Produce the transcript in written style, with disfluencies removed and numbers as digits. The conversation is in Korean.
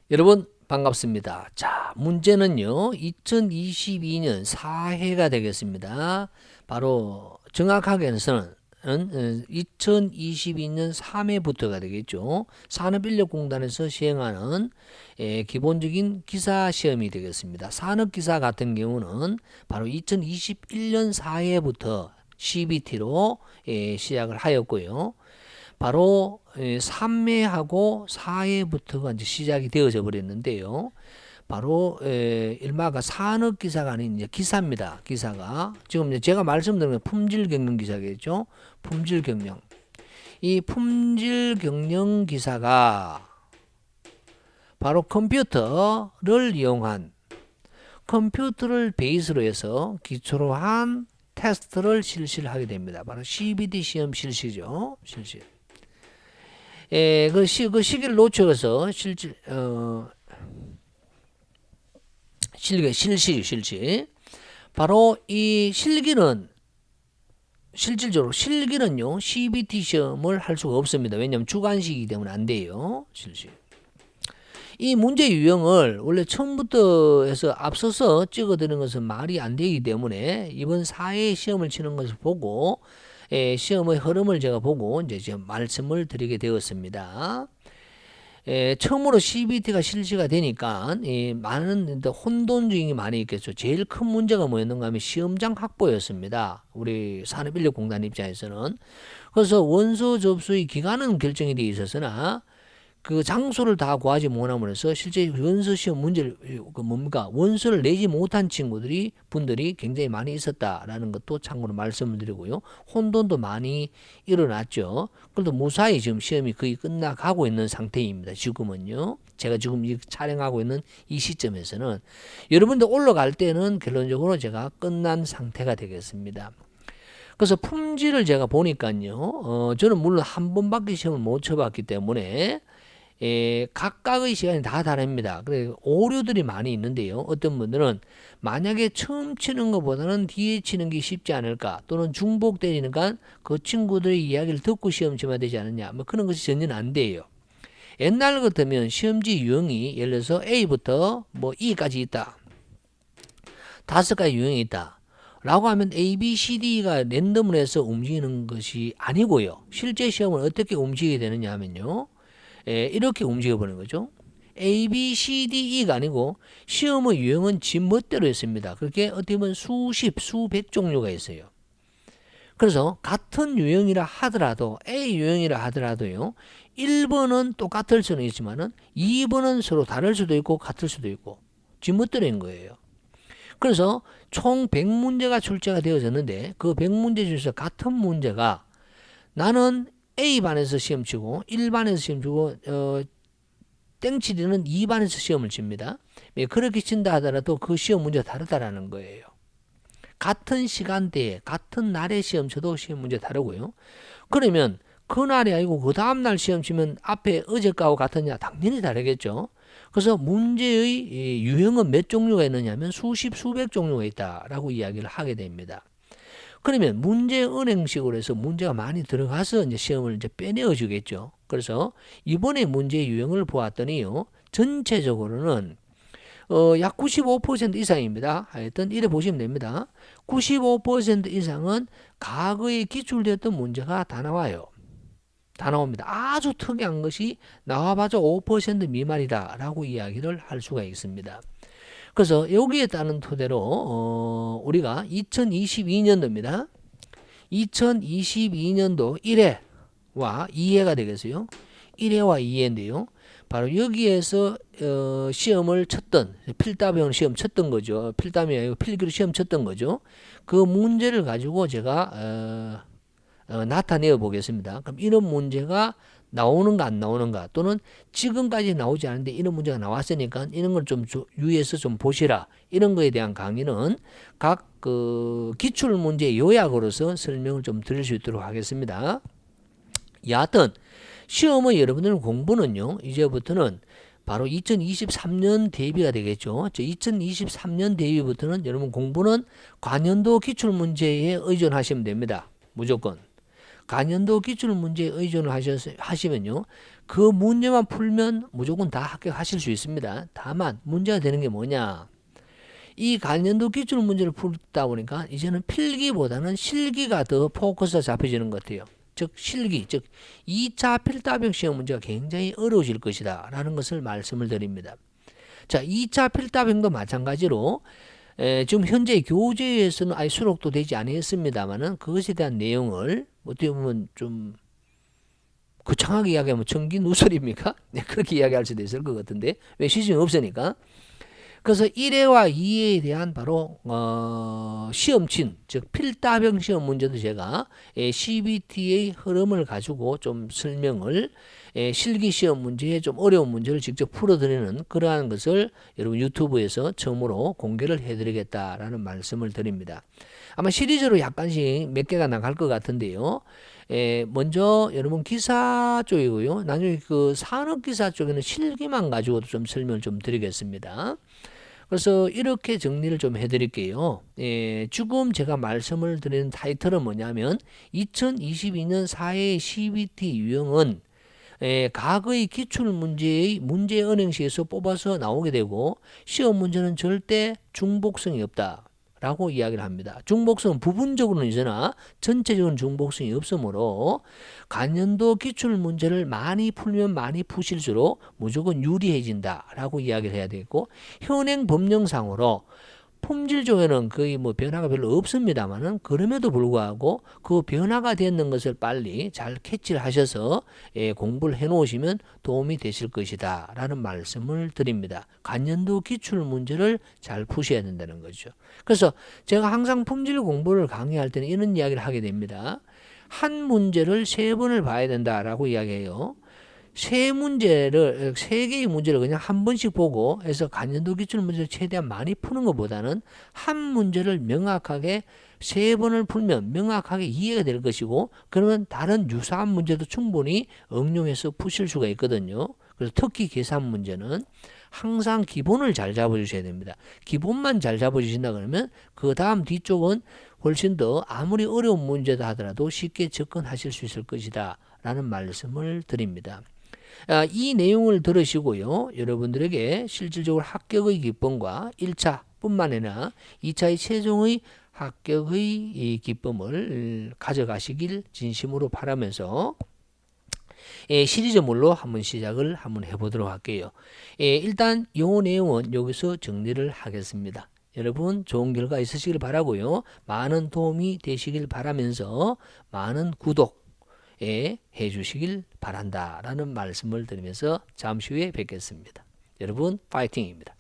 여러분 반갑습니다. 자, 문제는요. 2022년 4회가 되겠습니다. 바로 정확하게는 2022년 3회부터가 되겠죠. 산업인력공단에서 시행하는 기본적인 기사 시험이 되겠습니다. 산업기사 같은 경우는 바로 2021년 4회부터 CBT로 시작을 하였고요. 바로 3회하고 4회부터가 이제 시작이 되어져 버렸는데요. 바로 일마가 산업기사가 아닌 이제 기사입니다. 기사가 지금 이제 제가 말씀드린 품질경영 기사겠죠. 품질경영. 이 품질경영 기사가 바로 컴퓨터를 이용한 컴퓨터를 베이스로 해서 기초로 한 테스트를 실시를 하게 됩니다. 바로 CBT 시험 실시죠. 실시. 그 시기를 놓쳐서 실시. 바로 이 실질적으로 실기는요, CBT 시험을 할 수가 없습니다. 왜냐하면 주관식이기 때문에 안 돼요. 실시. 이 문제 유형을 원래 처음부터 해서 앞서서 찍어드리는 것은 말이 안 되기 때문에 이번 4회 시험을 치는 것을 보고 시험의 흐름을 제가 보고 이제 지금 말씀을 드리게 되었습니다. 처음으로 CBT가 실시가 되니까 많은 혼돈중이 많이 있겠죠. 제일 큰 문제가 뭐였는가 하면 시험장 확보였습니다. 우리 산업인력공단 입장에서는. 그래서 원서 접수의 기간은 결정이 되어 있었으나 그 장소를 다 구하지 못함으로써 실제 원서 시험 문제를 원서를 내지 못한 분들이 굉장히 많이 있었다라는 것도 참고로 말씀을 드리고요. 혼돈도 많이 일어났죠. 그래도 무사히 지금 시험이 거의 끝나가고 있는 상태입니다. 지금은요. 제가 지금 촬영하고 있는 이 시점에서는 여러분들 올라갈 때는 결론적으로 제가 끝난 상태가 되겠습니다. 그래서 품질을 제가 보니까요. 저는 물론 한 번밖에 시험을 못 쳐봤기 때문에 각각의 시간이 다 다릅니다. 그래서 오류들이 많이 있는데요. 어떤 분들은 만약에 처음 치는 것보다는 뒤에 치는 게 쉽지 않을까, 또는 중복되니까 그 친구들의 이야기를 듣고 시험 치면 되지 않느냐, 뭐 그런 것이 전혀 안 돼요. 옛날 같으면 시험지 유형이 예를 들어서 A부터 뭐 E까지 있다, 5가지 유형이 있다 라고 하면 A, B, C, D가 랜덤으로 해서 움직이는 것이 아니고요. 실제 시험은 어떻게 움직이게 되느냐 하면요, 이렇게 움직여보는 거죠. A, B, C, D, E가 아니고 시험의 유형은 지 멋대로 했습니다. 그렇게 어떻게 보면 수백 종류가 있어요. 그래서 같은 유형이라 하더라도 A 유형이라 하더라도요, 1번은 똑같을 수는 있지만은 2번은 서로 다를 수도 있고 같을 수도 있고 지 멋대로인 거예요. 그래서 총 100문제가 출제가 되어졌는데 그 100문제 중에서 같은 문제가 나는 A반에서 시험 치고 1반에서 시험 치고 땡치리는 2반에서 시험을 칩니다. 그렇게 친다 하더라도 그 시험 문제가 다르다라는 거예요. 같은 시간대에 같은 날에 시험 쳐도 시험 문제 다르고요. 그러면 그날이 아니고 그 다음날 시험 치면 앞에 어제 거하고 같으냐? 당연히 다르겠죠. 그래서 문제의 유형은 몇 종류가 있느냐면 수백 종류가 있다라고 이야기를 하게 됩니다. 그러면 문제 은행식으로 해서 문제가 많이 들어가서 이제 시험을 이제 빼내어 주겠죠. 그래서 이번에 문제 유형을 보았더니요, 전체적으로는 약 95% 이상입니다. 하여튼 이래 보시면 됩니다. 95% 이상은 과거에 기출되었던 문제가 다 나와요. 다 나옵니다. 아주 특이한 것이 나와봐도 5% 미만이다라고 이야기를 할 수가 있습니다. 그래서 여기에 따른 토대로 우리가 2022년도입니다. 2022년도 1회와 2회가 되겠어요. 1회와 2회인데요. 바로 여기에서 시험을 쳤던, 필답형 시험 쳤던 거죠. 필답이 아니고 필기로 시험 쳤던 거죠. 그 문제를 가지고 제가 나타내어 보겠습니다. 그럼 이런 문제가 나오는가 안 나오는가, 또는 지금까지 나오지 않은데 이런 문제가 나왔으니까 이런 걸 좀 유의해서 좀 보시라, 이런 거에 대한 강의는 각 그 기출 문제 요약으로서 설명을 좀 드릴 수 있도록 하겠습니다. 여하튼 시험의 여러분들 공부는요, 이제부터는 바로 2023년 대비가 되겠죠. 2023년 대비부터는 여러분 공부는 관연도 기출 문제에 의존하시면 됩니다. 무조건. 간연도 기출 문제에 의존을 하시면요. 그 문제만 풀면 무조건 다 합격하실 수 있습니다. 다만 문제가 되는 게 뭐냐. 이 간연도 기출 문제를 풀다 보니까 이제는 필기보다는 실기가 더 포커스가 잡혀지는 것 같아요. 즉 실기, 즉 2차 필답형 시험 문제가 굉장히 어려워질 것이다 라는 것을 말씀을 드립니다. 자, 2차 필답형도 마찬가지로 지금 현재 교재에서는 아예 수록도 되지 않았습니다만은 그것에 대한 내용을 어떻게 보면 좀 거창하게 이야기하면 청기누설입니까? 네, 그렇게 이야기할 수도 있을 것 같은데 왜 시중에 없으니까. 그래서 1회와 2회에 대한 바로 시험친, 즉 필답형 시험 문제도 제가 CBT의 흐름을 가지고 좀 설명을 실기 시험 문제에 좀 어려운 문제를 직접 풀어드리는 그러한 것을 여러분 유튜브에서 처음으로 공개를 해드리겠다라는 말씀을 드립니다. 아마 시리즈로 약간씩 몇 개가 나갈 것 같은데요. 먼저 여러분 기사 쪽이고요. 나중에 그 산업기사 쪽에는 실기만 가지고도 좀 설명을 좀 드리겠습니다. 그래서 이렇게 정리를 좀 해드릴게요. 지금 제가 말씀을 드리는 타이틀은 뭐냐면 2022년 사회 CBT 유형은 과거의 기출문제의 문제 은행식에서 뽑아서 나오게 되고 시험 문제는 절대 중복성이 없다 라고 이야기를 합니다. 중복성은 부분적으로는 있으나 전체적으로는 중복성이 없으므로 간연도 기출 문제를 많이 풀면 많이 푸실수록 무조건 유리해진다 라고 이야기를 해야 되겠고, 현행 법령상으로 품질적에는 거의 뭐 변화가 별로 없습니다만은 그럼에도 불구하고 그 변화가 되는 것을 빨리 잘 캐치를 하셔서 공부를 해 놓으시면 도움이 되실 것이다 라는 말씀을 드립니다. 간연도 기출 문제를 잘 푸셔야 된다는 거죠. 그래서 제가 항상 품질 공부를 강의할 때는 이런 이야기를 하게 됩니다. 한 문제를 3번을 봐야 된다라고 이야기해요. 세 개의 문제를 그냥 한 번씩 보고 해서 간연도 기출 문제를 최대한 많이 푸는 것보다는 한 문제를 명확하게 3번을 풀면 명확하게 이해가 될 것이고, 그러면 다른 유사한 문제도 충분히 응용해서 푸실 수가 있거든요. 그래서 특히 계산 문제는 항상 기본을 잘 잡아주셔야 됩니다. 기본만 잘 잡아주신다 그러면 그 다음 뒤쪽은 훨씬 더 아무리 어려운 문제다 하더라도 쉽게 접근하실 수 있을 것이다 라는 말씀을 드립니다. 이 내용을 들으시고요. 여러분들에게 실질적으로 합격의 기쁨과 1차 뿐만 아니라 2차의 최종의 합격의 이 기쁨을 가져가시길 진심으로 바라면서 시리즈물로 한번 시작을 한번 해보도록 할게요. 일단 이 내용은 여기서 정리를 하겠습니다. 여러분 좋은 결과 있으시길 바라고요. 많은 도움이 되시길 바라면서 많은 구독 해주시길 바란다 라는 말씀을 드리면서 잠시 후에 뵙겠습니다. 여러분 파이팅입니다.